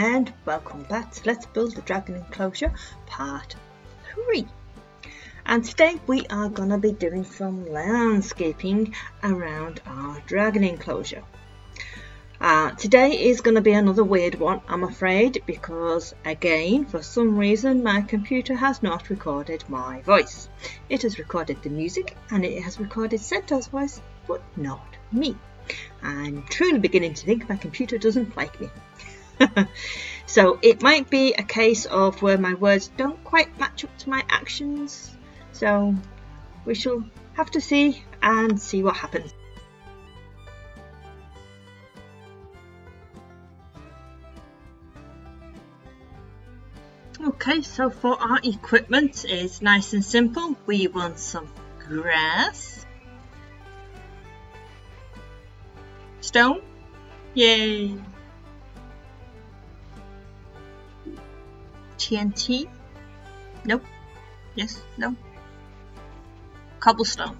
and welcome back to Let's Build the Dragon Enclosure Part 3. And today we are going to be doing some landscaping around our Dragon Enclosure. Today is going to be another weird one, I'm afraid, because again, for some reason, my computer has not recorded my voice. It has recorded the music and it has recorded Centaur's voice, but not me. I'm truly beginning to think my computer doesn't like me. So it might be a case of where my words don't quite match up to my actions. So we shall have to see what happens. Okay, so for our equipment, it's nice and simple. We want some grass, stone, yay, TNT, nope, yes, no, cobblestone,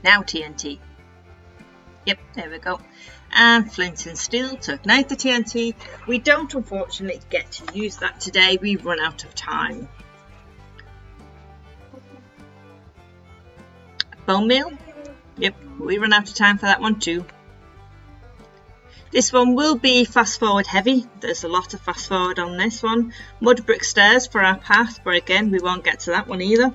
now TNT, yep, there we go, and flint and steel to ignite the TNT. We don't unfortunately get to use that today, we run out of time. Bone meal, yep, we run out of time for that one too. This one will be fast forward heavy, there's a lot of fast forward on this one. Mud brick stairs for our path, but again we won't get to that one either.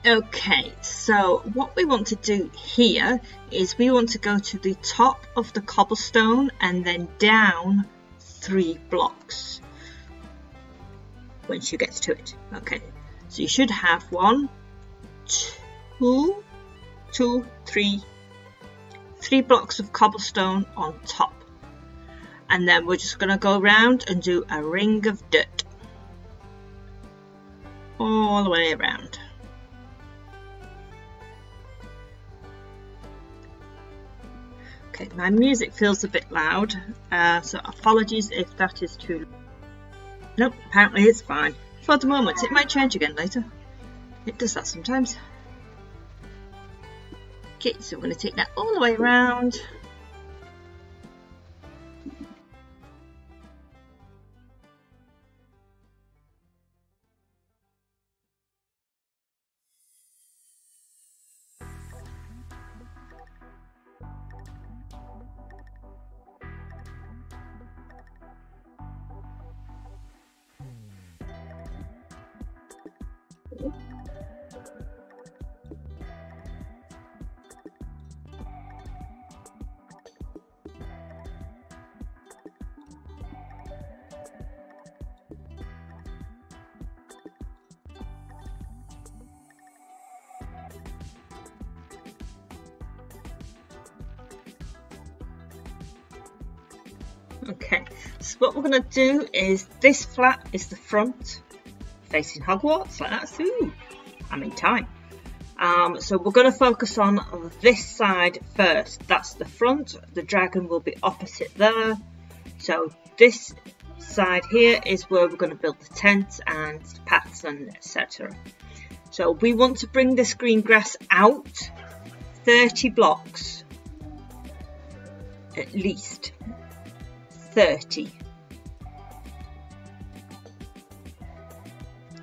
Okay, so what we want to do here is we want to go to the top of the cobblestone and then down 3 blocks once you get to it. Okay, so you should have 1, 2, 3 blocks of cobblestone on top, and then we're just going to go around and do a ring of dirt all the way around. Okay, my music feels a bit loud, so apologies if that is too loud. Nope, apparently it's fine. For the moment, it might change again later. It does that sometimes. Okay, so we're going to take that all the way around. Okay, so what we're going to do is this flat is the front facing Hogwarts, like that. Ooh, I'm in time. So we're going to focus on this side first. That's the front. The dragon will be opposite there. So this side here is where we're going to build the tent and the paths and etc. So we want to bring this green grass out 30 blocks at least. 30,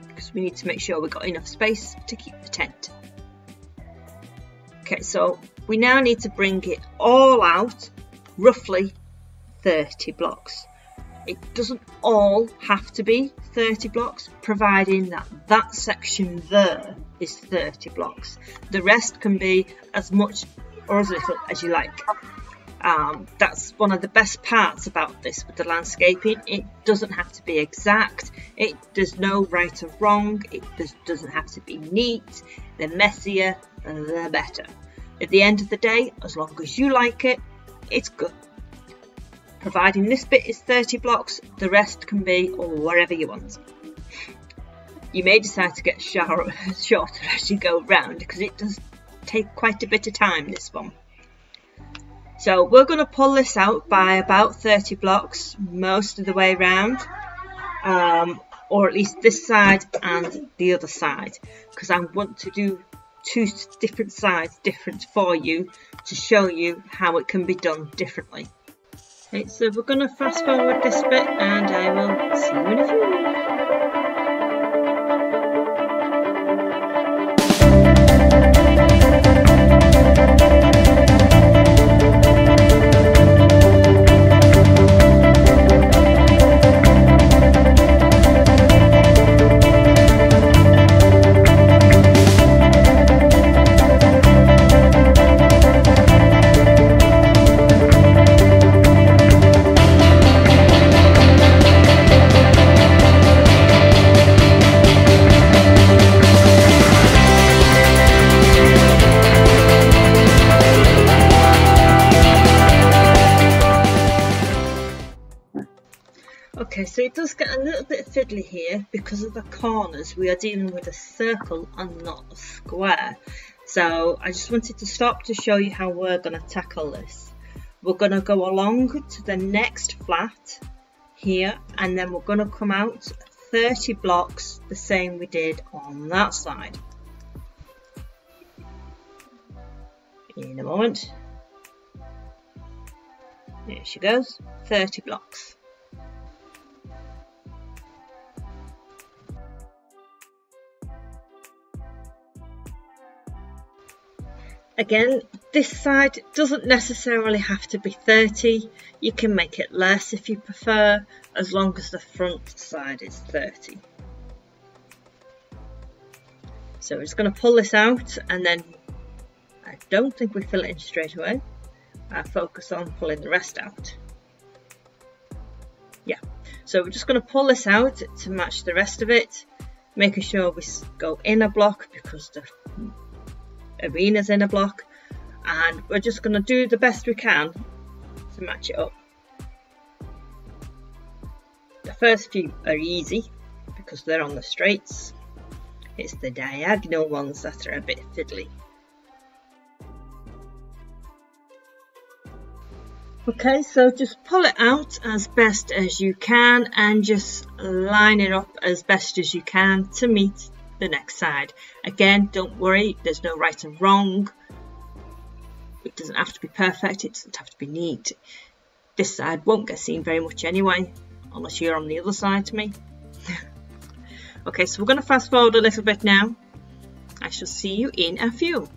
because we need to make sure we've got enough space to keep the tent. Okay, so we now need to bring it all out roughly 30 blocks. It doesn't all have to be 30 blocks, providing that that section there is 30 blocks. The rest can be as much or as little as you like. That's one of the best parts about this with the landscaping. It doesn't have to be exact. There's no right or wrong. It doesn't have to be neat. The messier, the better. At the end of the day, as long as you like it, it's good. Providing this bit is 30 blocks, the rest can be wherever you want. You may decide to get shorter as you go round, because it does take quite a bit of time, this one. So we're going to pull this out by about 30 blocks most of the way around. or at least this side and the other side, because I want to do two different sides different for you to show you how it can be done differently. Okay, so we're going to fast forward this bit and I will see you in a few. Okay, so it does get a little bit fiddly here because of the corners. We are dealing with a circle and not a square. So I just wanted to stop to show you how we're going to tackle this. We're going to go along to the next flat here, and then we're going to come out 30 blocks the same we did on that side. In a moment. There she goes, 30 blocks. Again, this side doesn't necessarily have to be 30, you can make it less if you prefer, as long as the front side is 30. So we're just going to pull this out, and then I don't think we fill it in straight away. I focus on pulling the rest out. Yeah, so we're just going to pull this out to match the rest of it, making sure we go in a block because the arena's in a block, and we're just going to do the best we can to match it up. The first few are easy because they're on the straights. It's the diagonal ones that are a bit fiddly. Okay, so just pull it out as best as you can and just line it up as best as you can to meet the next side. Again, don't worry, there's no right and wrong. It doesn't have to be perfect, it doesn't have to be neat. This side won't get seen very much anyway, unless you're on the other side to me. Okay, so we're going to fast forward a little bit now. I shall see you in a few.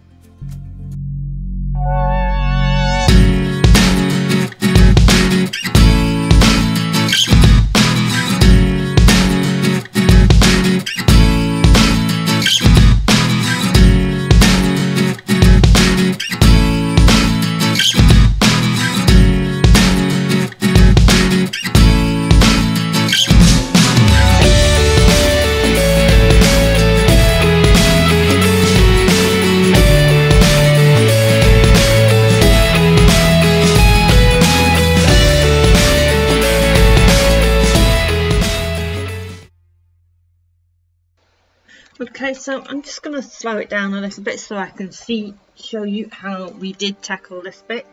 Okay, so I'm just going to slow it down a little bit so I can show you how we did tackle this bit.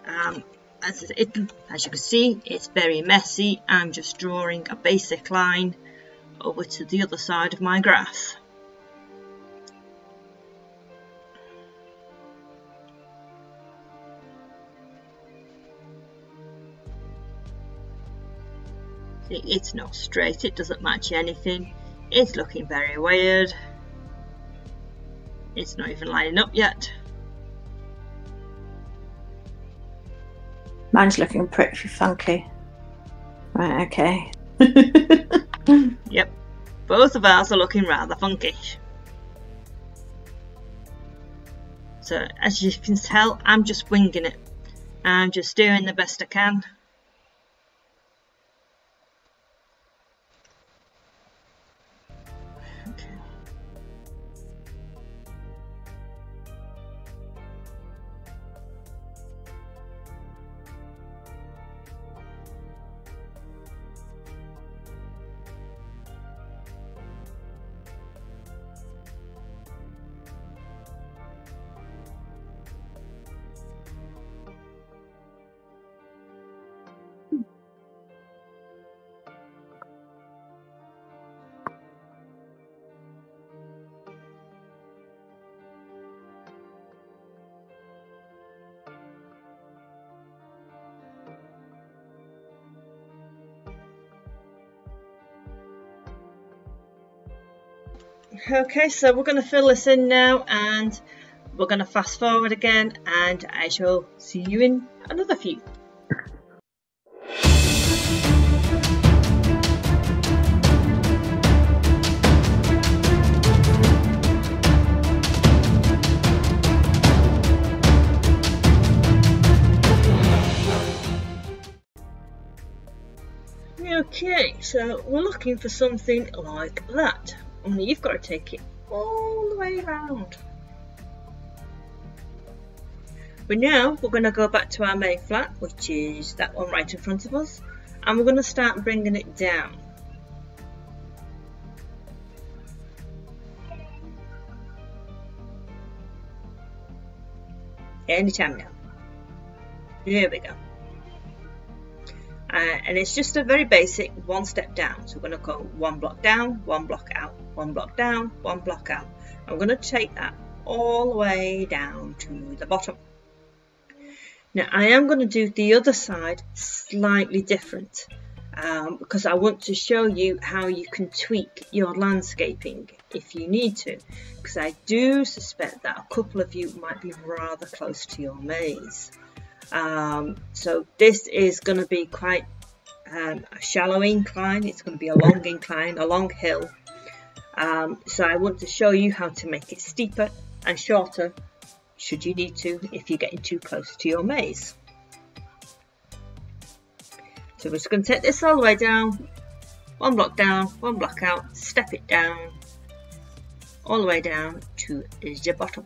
As you can see, it's very messy. I'm just drawing a basic line over to the other side of my graph. See, it's not straight, it doesn't match anything. It's looking very weird. It's not even lining up yet. Mine's looking pretty funky. Right, okay. Yep, both of ours are looking rather funky. So as you can tell, I'm just winging it. I'm just doing the best I can. Okay, so we're going to fill this in now, and we're going to fast forward again, and I shall see you in another few. Okay, so we're looking for something like that, only you've got to take it all the way around. But now we're going to go back to our main flat, which is that one right in front of us, and we're going to start bringing it down. Anytime now. There we go. And it's just a very basic one step down. So we're going to go one block down, one block out, one block down, one block out. And we're going to take that all the way down to the bottom. Now I am going to do the other side slightly different because I want to show you how you can tweak your landscaping if you need to, because I do suspect that a couple of you might be rather close to your maze. So this is going to be quite a shallow incline. It's going to be a long incline, a long hill. So I want to show you how to make it steeper and shorter should you need to if you're getting too close to your maze. So we're just going to take this all the way down, one block down, one block out, step it down, all the way down to the bottom.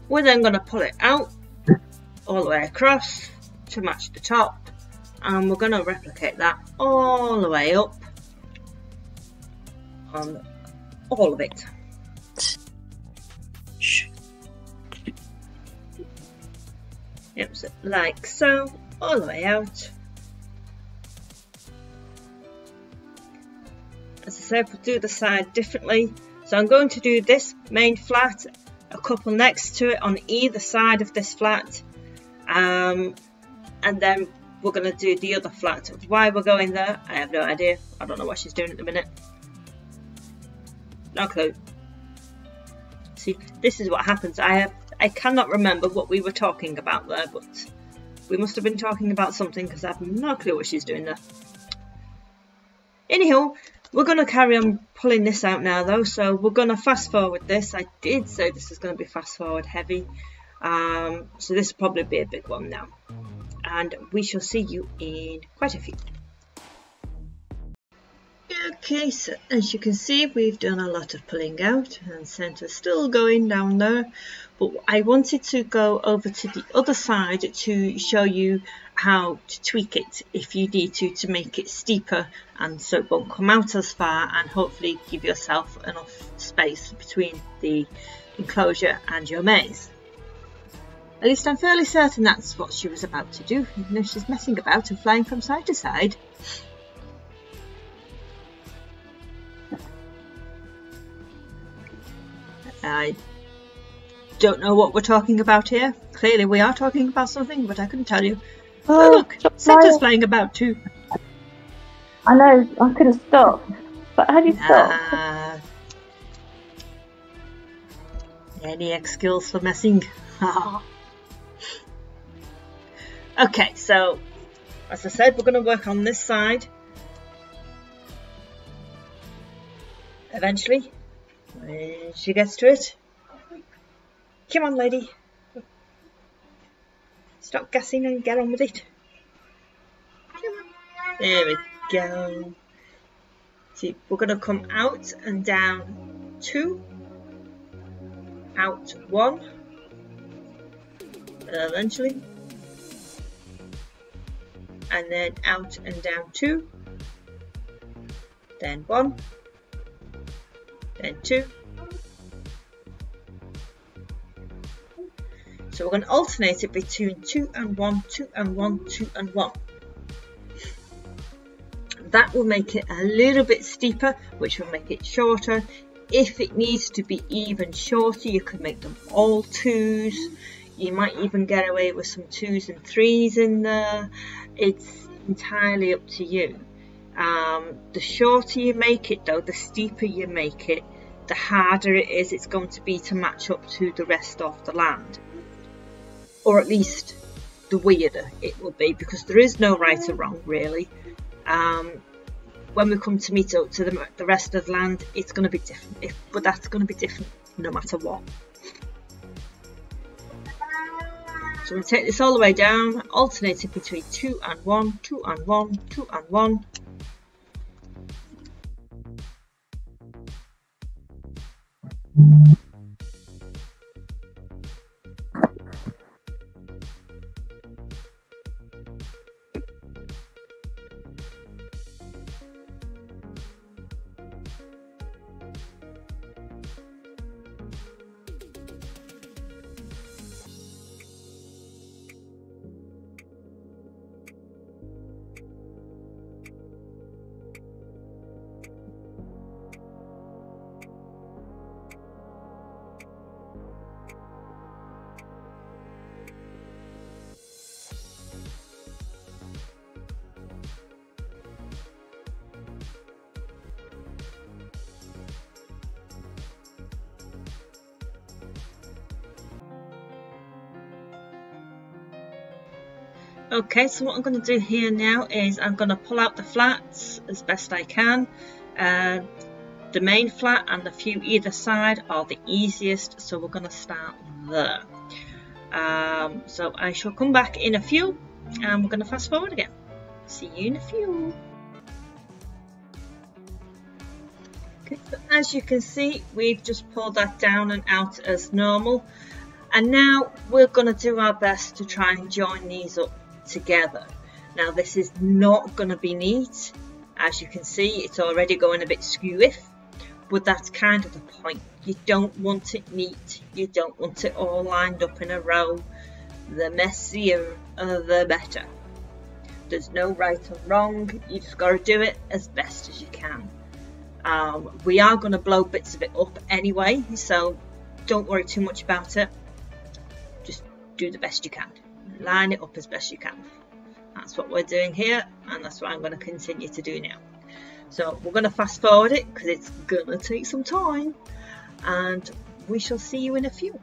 We're then going to pull it out all the way across to match the top, and we're going to replicate that all the way up on all of it. Yep, so like so, all the way out. As I said, we'll do the side differently. So I'm going to do this main flat, a couple next to it on either side of this flat, and then we're going to do the other flat. Why we're going there, I have no idea. I don't know what she's doing at the minute. No clue. See, this is what happens. I cannot remember what we were talking about there, but we must have been talking about something because I have no clue what she's doing there. Anyhow, we're going to carry on pulling this out now though, so we're going to fast forward this. I did say this is going to be fast forward heavy, so this will probably be a big one now, and we shall see you in quite a few. Okay, so as you can see, we've done a lot of pulling out, and centre's still going down there, but I wanted to go over to the other side to show you how to tweak it if you need to make it steeper, and so it won't come out as far, and hopefully give yourself enough space between the enclosure and your maze. At least I'm fairly certain that's what she was about to do, even though she's messing about and flying from side to side. I don't know what we're talking about here. Clearly we are talking about something, but I couldn't tell you. Oh look, Centre's flying about too. I know, I could have stopped. But how do you stop? Any X skills for messing? Okay, so as I said, we're going to work on this side. Eventually, when she gets to it. Come on, lady. Stop gassing and get on with it. There we go. See, we're going to come out and down 2, out 1, eventually, and then out and down 2, then 1, then 2. So we're going to alternate it between 2 and 1, 2 and 1, 2 and 1. that will make it a little bit steeper, which will make it shorter. If it needs to be even shorter, you could make them all 2s. You might even get away with some 2s and 3s in there. It's entirely up to you. The shorter you make it though, the steeper you make it, the harder it's going to be to match up to the rest of the land. Or at least the weirder it will be, because there is no right or wrong really. When we come to meet up to the rest of the land, it's going to be different, but that's going to be different no matter what. So we'll take this all the way down, alternating between 2 and 1, 2 and 1, 2 and 1. Okay, so what I'm going to do here now is I'm going to pull out the flats as best I can. The main flat and the few either side are the easiest, so we're going to start there. So I shall come back in a few and we're going to fast forward again. See you in a few. Okay, so as you can see, we've just pulled that down and out as normal, and now we're going to do our best to try and join these up together. Now this is not going to be neat. As you can see, it's already going a bit skewy, but that's kind of the point. You don't want it neat, you don't want it all lined up in a row. The messier the better. There's no right or wrong, you just got to do it as best as you can. We are going to blow bits of it up anyway, so don't worry too much about it. Just do the best you can. Line it up as best you can. That's what we're doing here, and that's what I'm going to continue to do now. So we're going to fast forward it because it's going to take some time, and we shall see you in a few.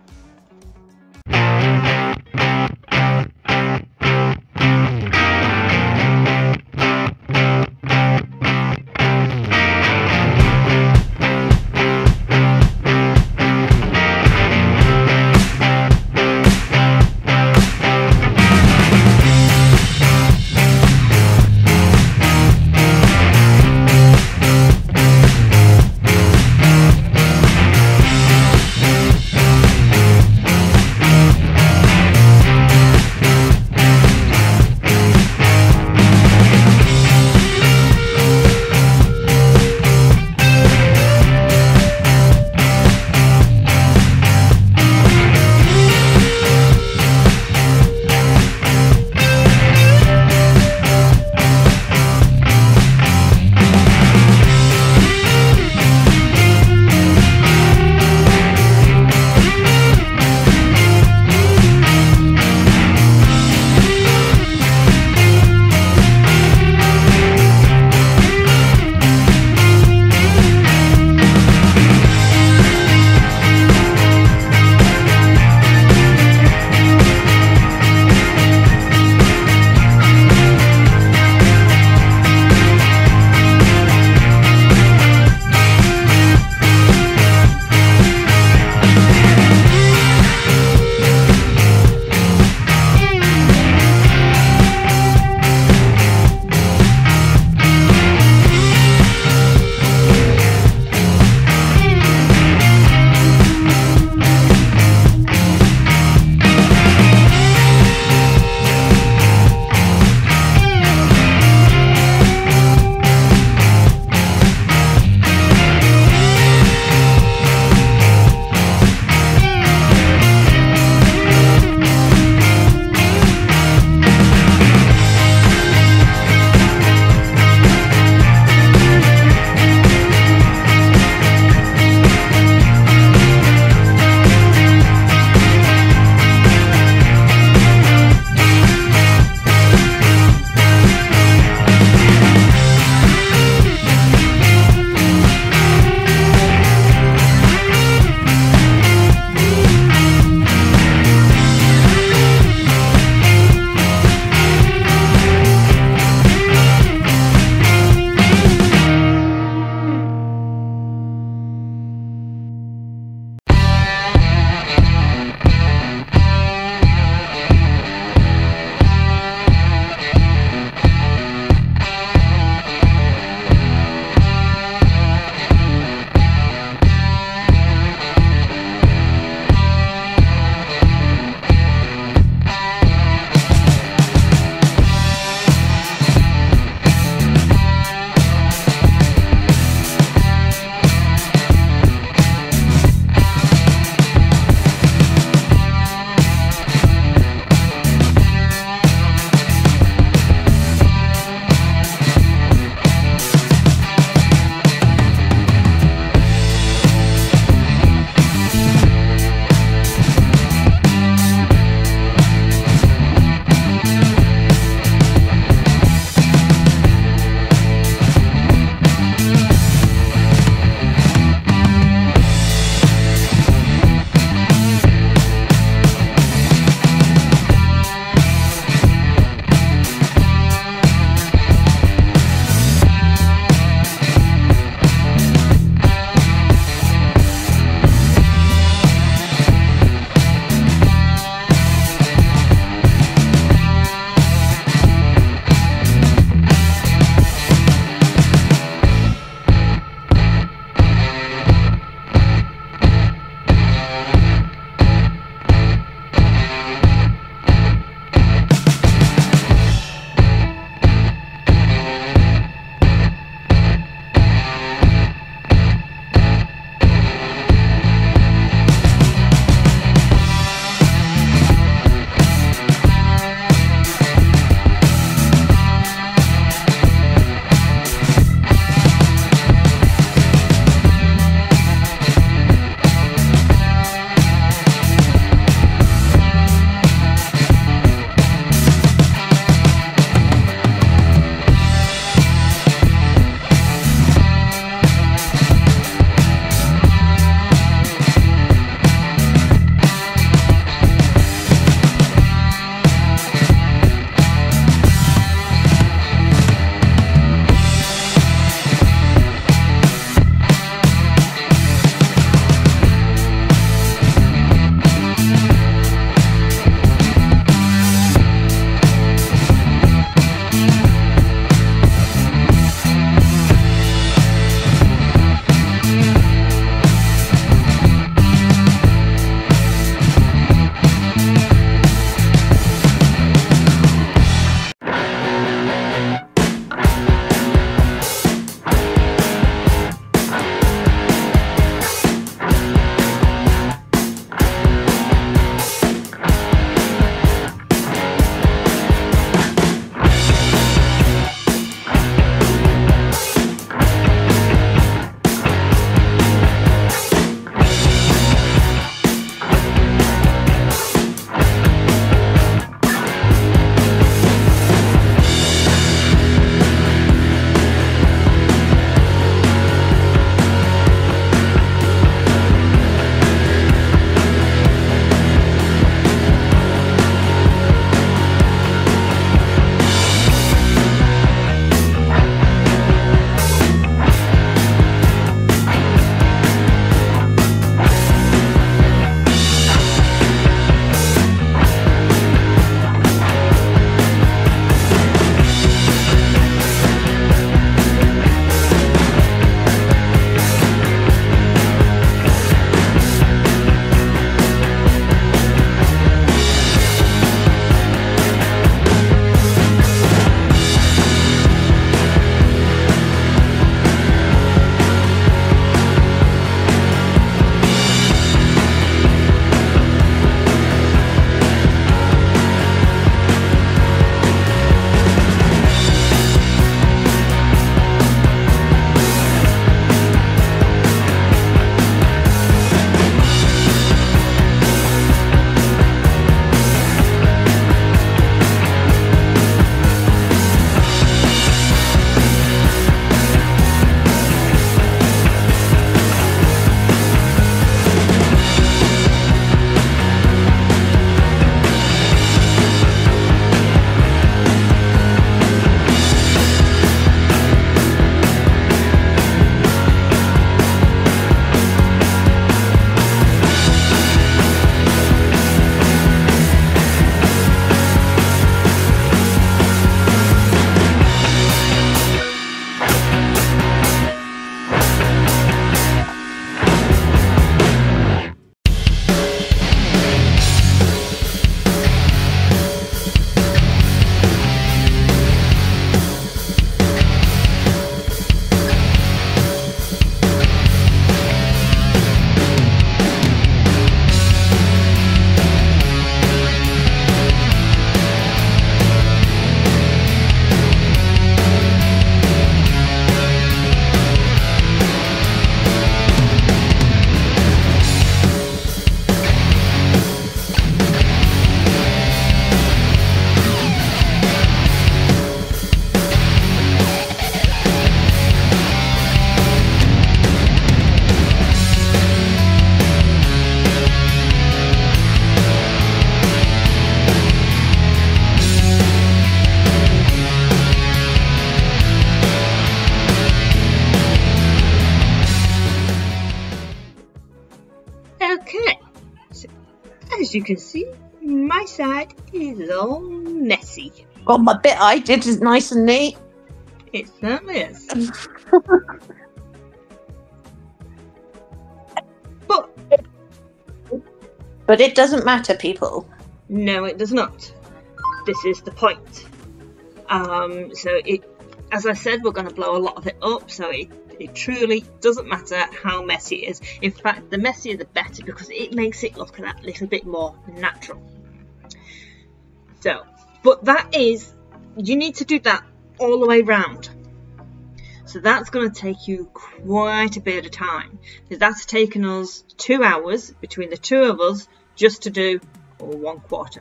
as you can see, my side is all messy. Well, my bit I did is nice and neat. It certainly is. But it doesn't matter, people. No, it does not. This is the point. So as I said, we're going to blow a lot of it up, so it truly doesn't matter how messy it is. In fact, the messier the better, because it makes it look that little bit more natural. So, but that is, you need to do that all the way round. So that's going to take you quite a bit of time, because that's taken us 2 hours between the two of us just to do 1/4.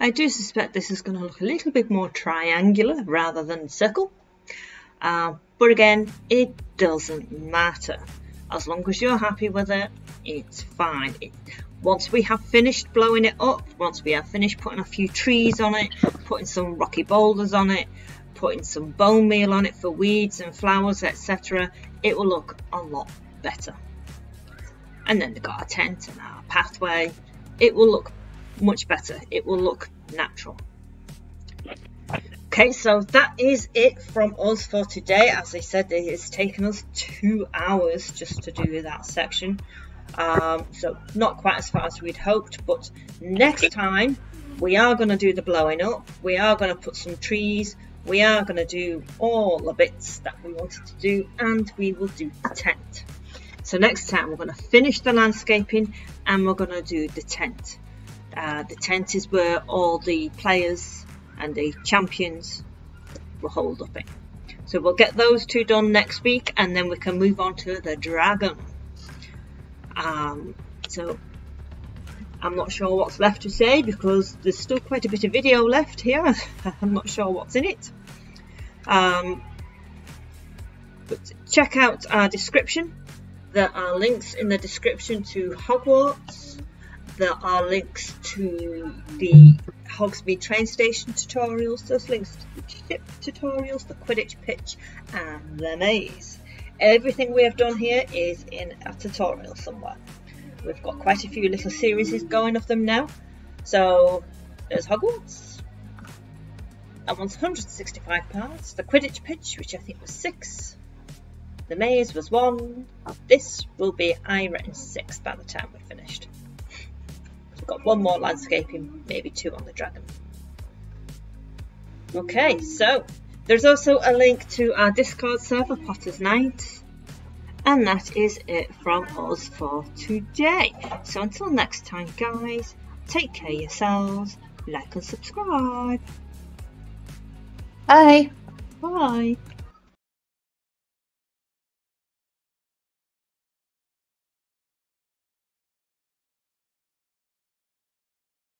I do suspect this is going to look a little bit more triangular rather than circle, but again, it doesn't matter. As long as you're happy with it, it's fine. Once we have finished blowing it up, once we have finished putting a few trees on it, putting some rocky boulders on it, putting some bone meal on it for weeds and flowers, etc., it will look a lot better. And then they've got a tent and our pathway. It will look much better. It will look natural. Okay, so that is it from us for today. As I said, it has taken us 2 hours just to do that section. So not quite as far as we'd hoped, but next time we are going to do the blowing up. We are going to put some trees. We are going to do all the bits that we wanted to do, and we will do the tent. So next time we're going to finish the landscaping and we're going to do the tent. The tent is where all the players and the champions will hold up in. So we'll get those two done next week, and then we can move on to the dragon. So I'm not sure what's left to say, because there's still quite a bit of video left here. I'm not sure what's in it. But check out our description. There are links in the description to Hogwarts. There are links to the Hogsmead train station tutorials. There's links to the ship tutorials, the Quidditch Pitch, and the maze. Everything we have done here is in a tutorial somewhere. We've got quite a few little series going of them now. So there's Hogwarts. That one's 165 parts. The Quidditch Pitch, which I think was 6. The maze was 1. This will be, I reckon, 6 by the time we're finished. We've got 1 more landscaping, maybe 2 on the dragon. Okay, so there's also a link to our Discord server, Potter's Night. And that is it from us for today. So until next time, guys, take care of yourselves, like and subscribe. Bye. Bye.